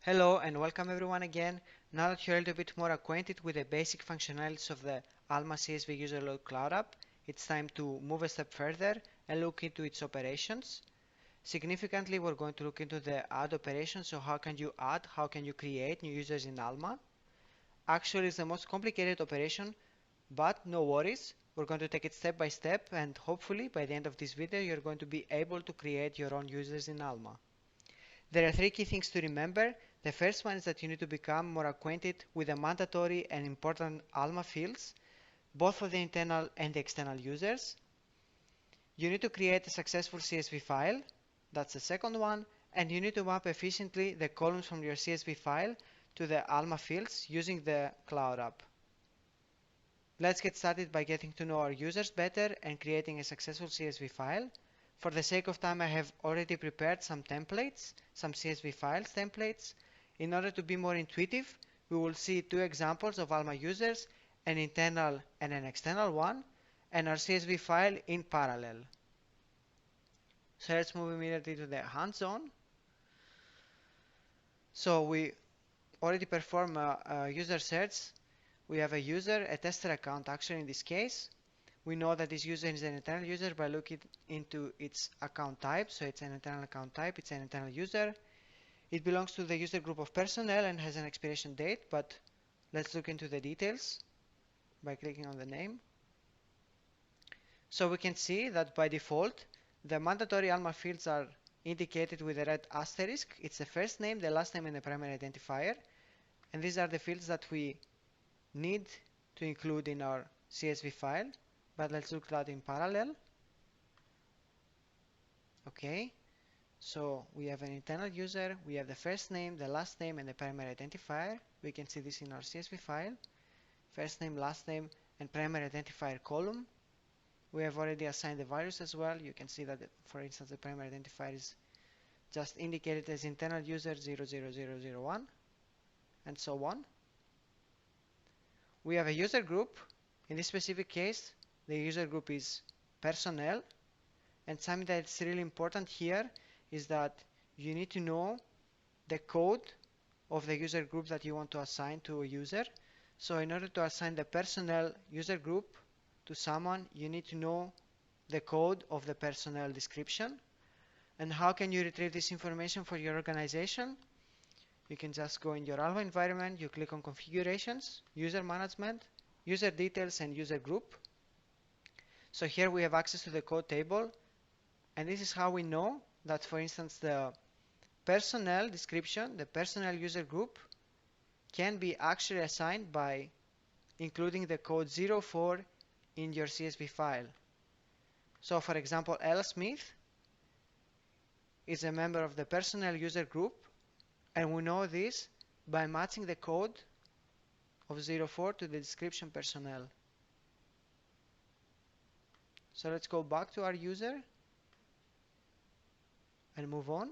Hello and welcome everyone again. Now that you're a little bit more acquainted with the basic functionalities of the Alma CSV User Load Cloud App, it's time to move a step further and look into its operations. Significantly, we're going to look into the add operation. So how can you add, how can you create new users in Alma? Actually, it's the most complicated operation, but no worries. We're going to take it step by step, and hopefully by the end of this video, you're going to be able to create your own users in Alma. There are three key things to remember. The first one is that you need to become more acquainted with the mandatory and important Alma fields, both for the internal and the external users. You need to create a successful CSV file. That's the second one. And you need to map efficiently the columns from your CSV file to the Alma fields using the Cloud App. Let's get started by getting to know our users better and creating a successful CSV file. For the sake of time, I have already prepared some templates, some CSV files templates. In order to be more intuitive, we will see two examples of Alma users, an internal and an external one, and our CSV file in parallel. So let's move immediately to the hands-on. So we already perform a user search. We have a user, a tester account actually in this case. We know that this user is an internal user by looking into its account type. So it's an internal account type, it's an internal user. It belongs to the user group of personnel and has an expiration date, but let's look into the details by clicking on the name. So we can see that by default, the mandatory Alma fields are indicated with a red asterisk. It's the first name, the last name, and the primary identifier. And these are the fields that we need to include in our CSV file. But let's look at that in parallel. Okay, so we have an internal user, we have the first name, the last name, and the primary identifier. We can see this in our CSV file. First name, last name, and primary identifier column. We have already assigned the values as well. You can see that, for instance, the primary identifier is just indicated as internal user 00001, and so on. We have a user group. In this specific case, the user group is personnel. And something that's really important here is that you need to know the code of the user group that you want to assign to a user. So in order to assign the personnel user group to someone, you need to know the code of the personnel description. And how can you retrieve this information for your organization? You can just go in your Alma environment, you click on configurations, user management, user details, and user group. So here we have access to the code table, and this is how we know that, for instance, the personnel description, the personnel user group, can be actually assigned by including the code 04 in your CSV file. So for example, L. Smith is a member of the personnel user group, and we know this by matching the code of 04 to the description personnel. So let's go back to our user and move on.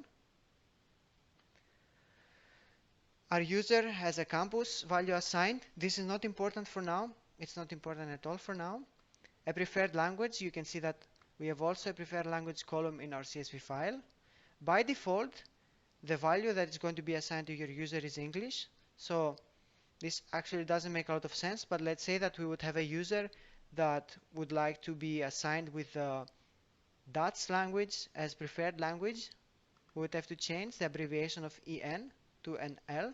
Our user has a campus value assigned. This is not important for now. It's not important at all for now. A preferred language, you can see that we have also a preferred language column in our CSV file. By default, the value that is going to be assigned to your user is English. So this actually doesn't make a lot of sense, but let's say that we would have a user that would like to be assigned with the Dutch language as preferred language. We would have to change the abbreviation of EN to an L,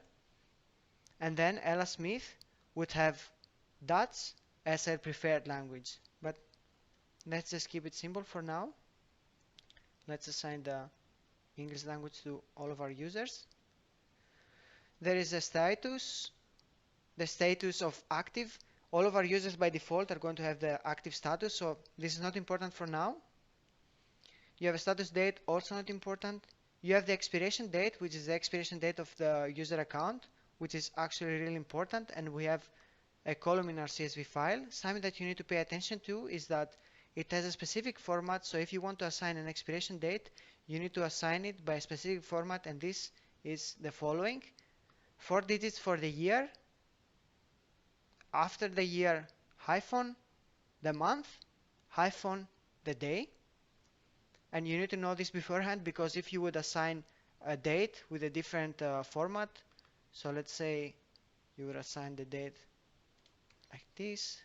and then Ella Smith would have Dutch as her preferred language. But let's just keep it simple for now. Let's assign the English language to all of our users. There is a status, the status of active. All of our users by default are going to have the active status, so this is not important for now. You have a status date, also not important. You have the expiration date, which is the expiration date of the user account, which is actually really important, and we have a column in our CSV file. Something that you need to pay attention to is that it has a specific format, so if you want to assign an expiration date, you need to assign it by a specific format, and this is the following: 4 digits for the year, after the year, hyphen, the month, hyphen, the day. And you need to know this beforehand, because if you would assign a date with a different format. So let's say you would assign the date like this.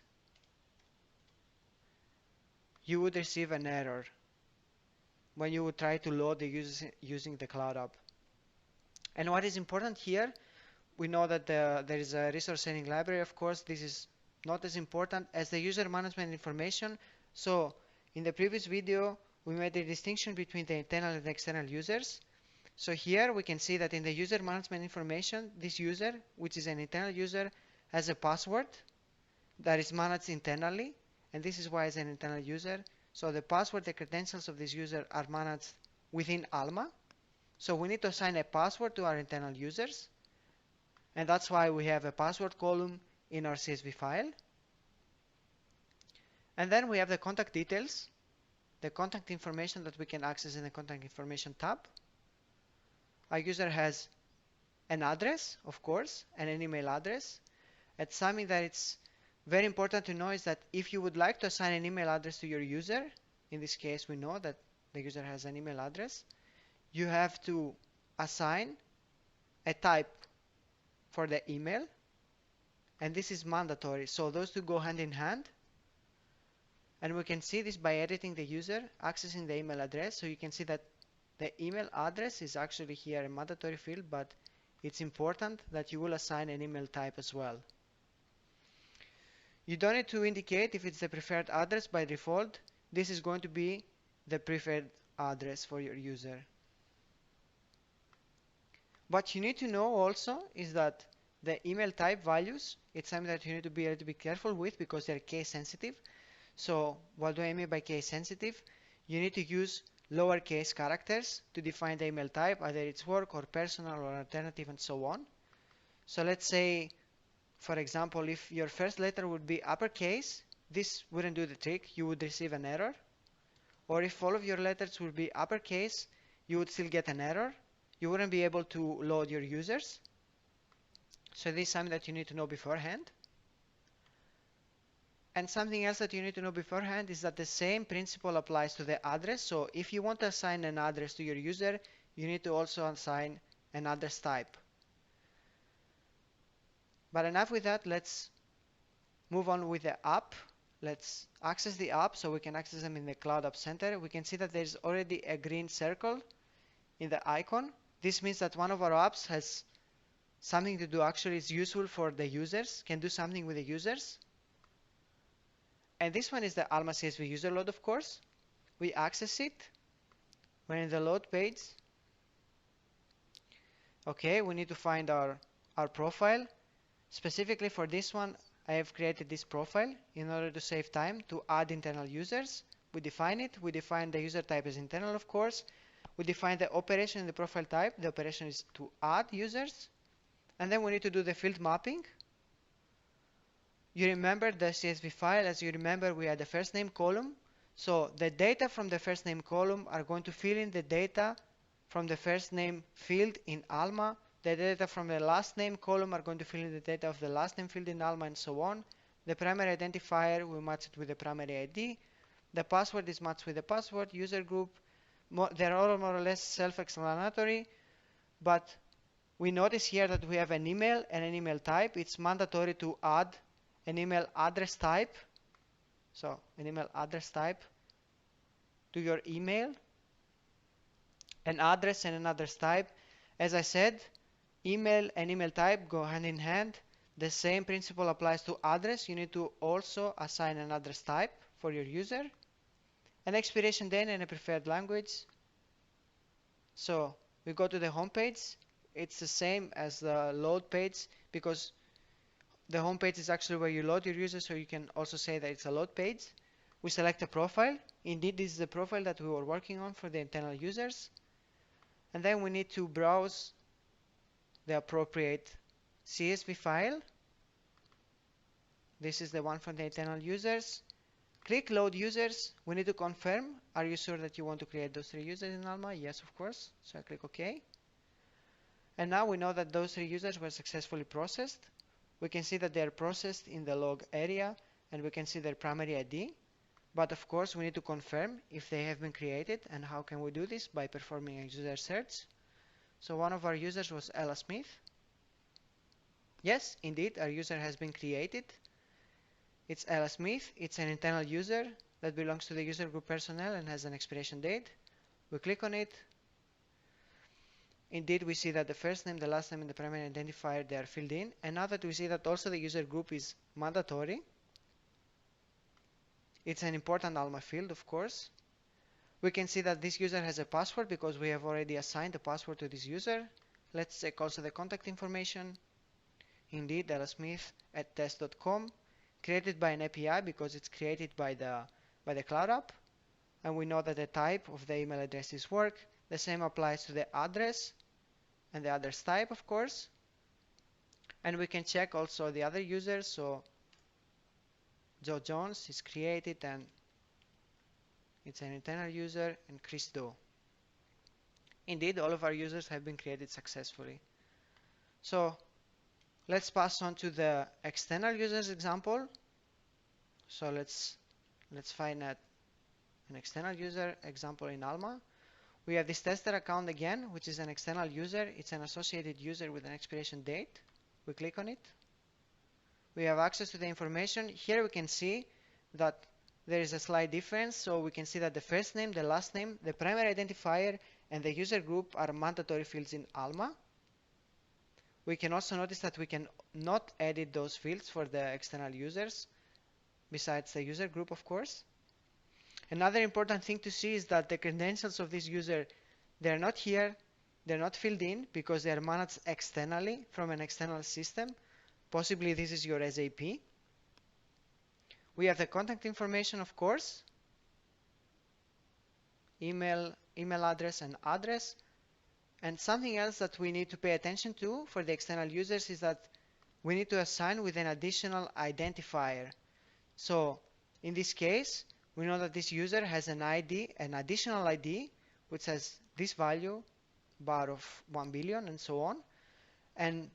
You would receive an error when you would try to load the users using the Cloud App. And what is important here, we know that there is a resource setting library. Of course, this is not as important as the user management information. So in the previous video, we made a distinction between the internal and external users. So here we can see that in the user management information, this user, which is an internal user, has a password that is managed internally, and this is why it's an internal user. So the password, the credentials of this user are managed within Alma. So we need to assign a password to our internal users, and that's why we have a password column in our CSV file. And then we have the contact details, the contact information that we can access in the contact information tab. Our user has an address, of course, and an email address. And something that it's very important to know is that if you would like to assign an email address to your user, in this case we know that the user has an email address, you have to assign a type for the email, and this is mandatory. So those two go hand in hand, and we can see this by editing the user accessing the email address. So you can see that the email address is actually here a mandatory field, but it's important that you will assign an email type as well. You don't need to indicate if it's the preferred address. By default, this is going to be the preferred address for your user. What you need to know also is that the email type values, it's something that you need to be a little bit careful with because they're case sensitive. So what do I mean by case sensitive? You need to use lowercase characters to define the email type, either it's work or personal or alternative and so on. So let's say, for example, if your first letter would be uppercase, this wouldn't do the trick. You would receive an error. Or if all of your letters would be uppercase, you would still get an error. You wouldn't be able to load your users. So this is something that you need to know beforehand. And something else that you need to know beforehand is that the same principle applies to the address. So if you want to assign an address to your user, you need to also assign an address type. But enough with that, let's move on with the app. Let's access the app so we can access them in the Cloud App Center. We can see that there's already a green circle in the icon. This means that one of our apps has something to do, actually is useful for the users, can do something with the users. And this one is the Alma CSV user load, of course. We access it. We're in the load page. Okay, we need to find our profile. Specifically for this one, I have created this profile in order to save time to add internal users. We define it. We define the user type as internal, of course. We define the operation in the profile type. The operation is to add users. And then we need to do the field mapping. You remember the CSV file. As you remember, we had the first name column. So the data from the first name column are going to fill in the data from the first name field in Alma. The data from the last name column are going to fill in the data of the last name field in Alma, and so on. The primary identifier, we match it with the primary ID. The password is matched with the password, user group. They're all more or less self-explanatory, but we notice here that we have an email and an email type. It's mandatory to add an email address type. So an email address type to your email. An address and an address type. As I said, email and email type go hand in hand. The same principle applies to address. You need to also assign an address type for your user. An expiration date and a preferred language. So we go to the home page. It's the same as the load page because the home page is actually where you load your user, so you can also say that it's a load page. We select a profile. Indeed, this is the profile that we were working on for the internal users. And then we need to browse the appropriate CSV file. This is the one from the internal users. Click load users. We need to confirm. Are you sure that you want to create those 3 users in Alma? Yes, of course. So I click OK. And now we know that those 3 users were successfully processed. We can see that they are processed in the log area, and we can see their primary ID. But of course, we need to confirm if they have been created. And how can we do this? By performing a user search. So one of our users was Ella Smith. Yes, indeed, our user has been created. It's Ella Smith. It's an internal user that belongs to the user group personnel and has an expiration date. We click on it. Indeed, we see that the first name, the last name, and the primary identifier, they are filled in. And now that we see that also the user group is mandatory, it's an important Alma field, of course. We can see that this user has a password because we have already assigned a password to this user. Let's check also the contact information. Indeed, ellasmith@test.com, created by an API because it's created by the Cloud App. And we know that the type of the email address is work. The same applies to the address and the address type, of course. And we can check also the other users. So Joe Jones is created and it's an internal user, and Chris Doe. Indeed, all of our users have been created successfully. So let's pass on to the external users example. So let's find an external user example in Alma. We have this tester account again, which is an external user. It's an associated user with an expiration date. We click on it. We have access to the information. Here we can see that there is a slight difference. So we can see that the first name, the last name, the primary identifier, and the user group are mandatory fields in Alma. We can also notice that we can not edit those fields for the external users, besides the user group, of course. Another important thing to see is that the credentials of this user, they're not here, they're not filled in because they are managed externally from an external system. Possibly this is your SAP. We have the contact information, of course, email address and address. And something else that we need to pay attention to for the external users is that we need to assign with an additional identifier. So in this case, we know that this user has an ID, an additional ID, which has this value, bar of 1 billion and so on. And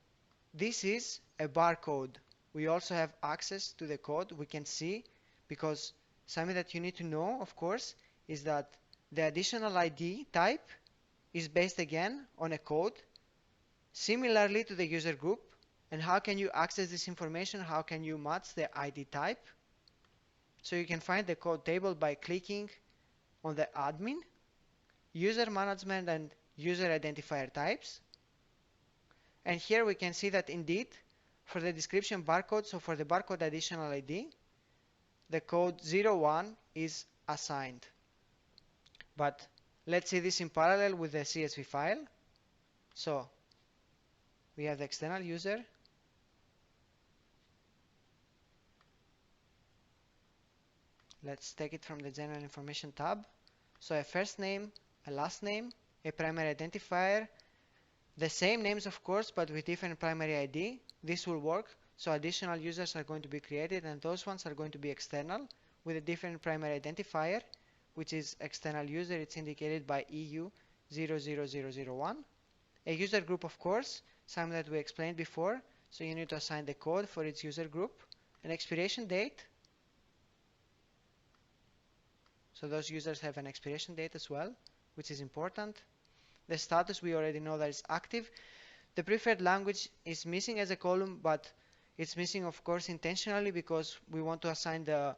this is a barcode. We also have access to the code. We can see, because something that you need to know, of course, is that the additional ID type is based again on a code similarly to the user group. And how can you access this information? How can you match the ID type? So you can find the code table by clicking on the admin, user management, and user identifier types. And here we can see that indeed for the description barcode, so for the barcode additional ID, the code 01 is assigned. But let's see this in parallel with the CSV file. So we have the external user. Let's take it from the general information tab. So a first name, a last name, a primary identifier, the same names of course, but with different primary ID. This will work. So additional users are going to be created, and those ones are going to be external with a different primary identifier, which is external user. It's indicated by EU 00001. A user group, of course, something that we explained before. So you need to assign the code for its user group. An expiration date. So those users have an expiration date as well, which is important. The status, we already know that it's active. The preferred language is missing as a column, but it's missing, of course, intentionally because we want to assign the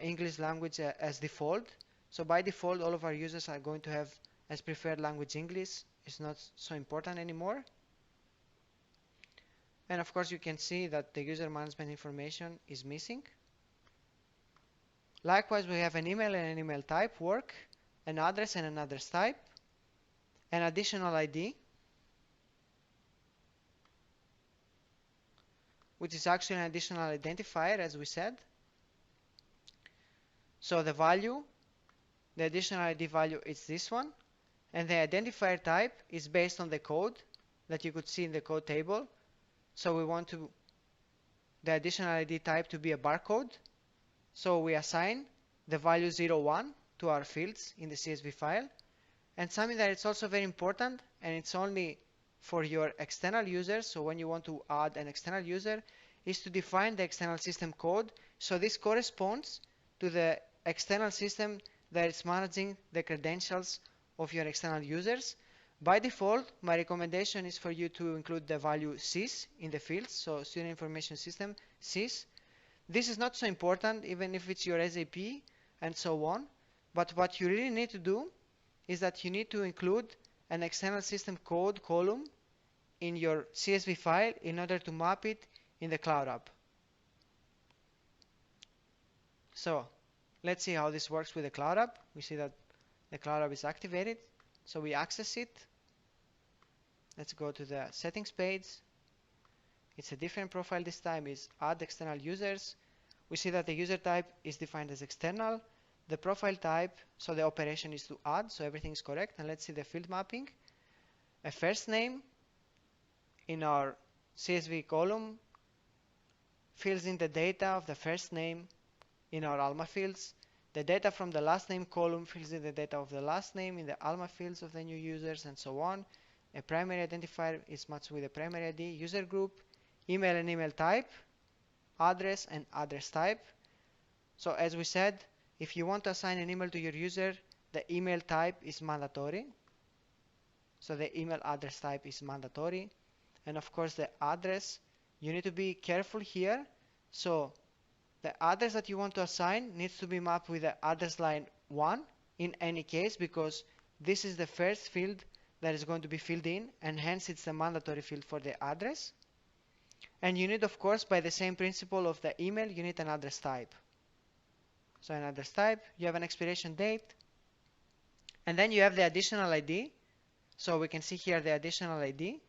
English language as default. So by default, all of our users are going to have as preferred language English. It's not so important anymore. And of course, you can see that the user management information is missing. Likewise, we have an email and an email type, work, an address and an address type, an additional ID, which is actually an additional identifier, as we said. So the value, the additional ID value is this one, and the identifier type is based on the code that you could see in the code table. So we want the additional ID type to be a barcode. So we assign the value 01 to our fields in the CSV file. And something that is also very important, and it's only for your external users, so when you want to add an external user, is to define the external system code. So this corresponds to the external system that is managing the credentials of your external users. by default, my recommendation is for you to include the value sys in the fields, so Student Information System sys. This is not so important, even if it's your SAP and so on. But what you really need to do is that you need to include an external system code column in your CSV file in order to map it in the Cloud App. So let's see how this works with the Cloud App. We see that the Cloud App is activated. So we access it. Let's go to the settings page. It's a different profile this time, is add external users. We see that the user type is defined as external. The profile type, so the operation is to add, so everything is correct. And let's see the field mapping. A first name in our CSV column fills in the data of the first name in our ALMA fields. The data from the last name column fills in the data of the last name in the ALMA fields of the new users, and so on. A primary identifier is matched with a primary ID, user group, email and email type, address and address type. So as we said, if you want to assign an email to your user, the email type is mandatory. So the email address type is mandatory. And of course the address, you need to be careful here. So the address that you want to assign needs to be mapped with the address line 1 in any case, because this is the first field that is going to be filled in, and hence it's the mandatory field for the address. And you need, of course, by the same principle of the email, you need an address type. So an address type, you have an expiration date, and then you have the additional ID. So we can see here the additional ID.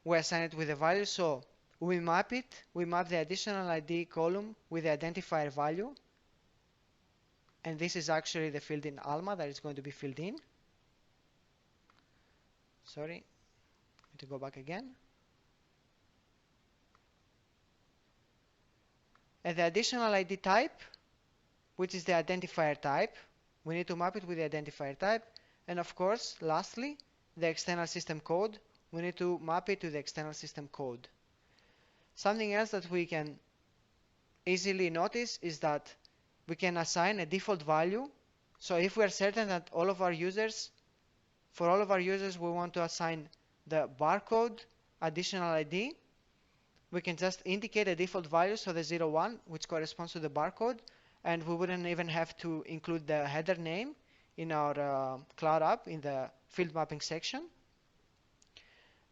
We assign it with a value, so we map it. We map the additional ID column with the identifier value, and this is actually the field in ALMA that is going to be filled in. Sorry, I need to go back again. And the additional ID type, which is the identifier type, we need to map it with the identifier type. And of course, lastly, the external system code, we need to map it to the external system code. Something else that we can easily notice is that we can assign a default value. So if we are certain that all of our users, for all of our users, we want to assign the barcode additional ID, we can just indicate a default value, so the 01, which corresponds to the barcode, and we wouldn't even have to include the header name in our Cloud App in the field mapping section.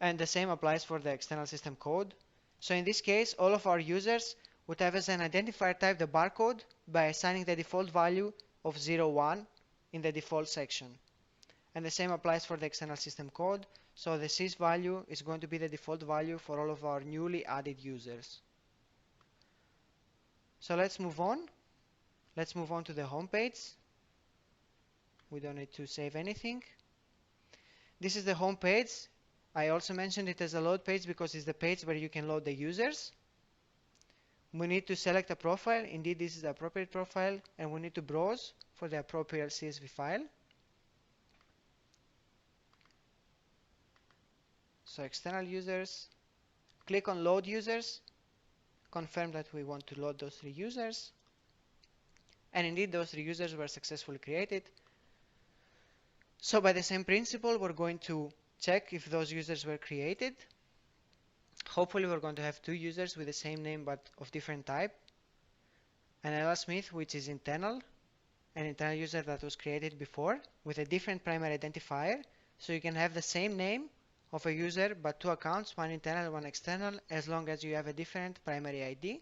And the same applies for the external system code. So in this case, all of our users would have as an identifier type the barcode by assigning the default value of 01 in the default section. And the same applies for the external system code. So the sys value is going to be the default value for all of our newly added users. So let's move on. Let's move on to the home page. We don't need to save anything. This is the home page. I also mentioned it as a load page because it's the page where you can load the users. We need to select a profile. Indeed, this is the appropriate profile, and we need to browse for the appropriate CSV file. So external users, click on load users, confirm that we want to load those 3 users, and indeed those 3 users were successfully created. So by the same principle, we're going to check if those users were created. Hopefully we're going to have 2 users with the same name but of different type. An Ella Smith, which is internal, an internal user that was created before with a different primary identifier. So you can have the same name of a user but 2 accounts, one internal, one external, as long as you have a different primary ID.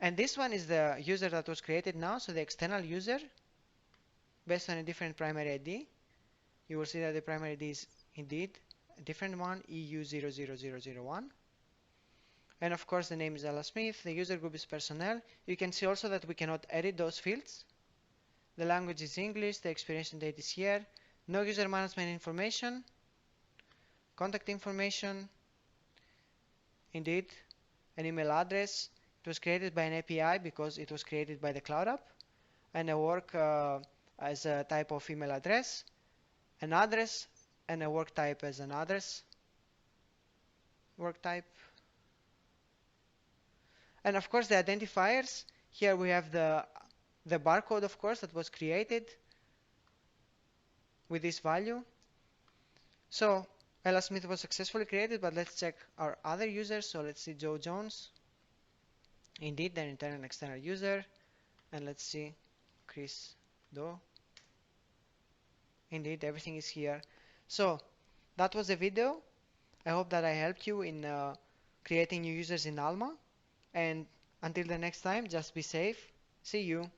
And this one is the user that was created now, so the external user based on a different primary ID. You will see that the primary ID is indeed a different one, EU00001. And of course the name is Ella Smith, the user group is personnel. You can see also that we cannot edit those fields. The language is English, the expiration date is here, no user management information, contact information, indeed an email address. It was created by an API because it was created by the Cloud App, and a work as a type of email address, an address, and a work type as an address, work type. And of course the identifiers, here we have the barcode, of course, that was created with this value. So Ella Smith was successfully created, but let's check our other users. So let's see Joe Jones. Indeed, they're internal and external user. And let's see Chris Doe. Indeed, everything is here. So that was the video. I hope that I helped you in creating new users in Alma. And until the next time, just be safe. See you.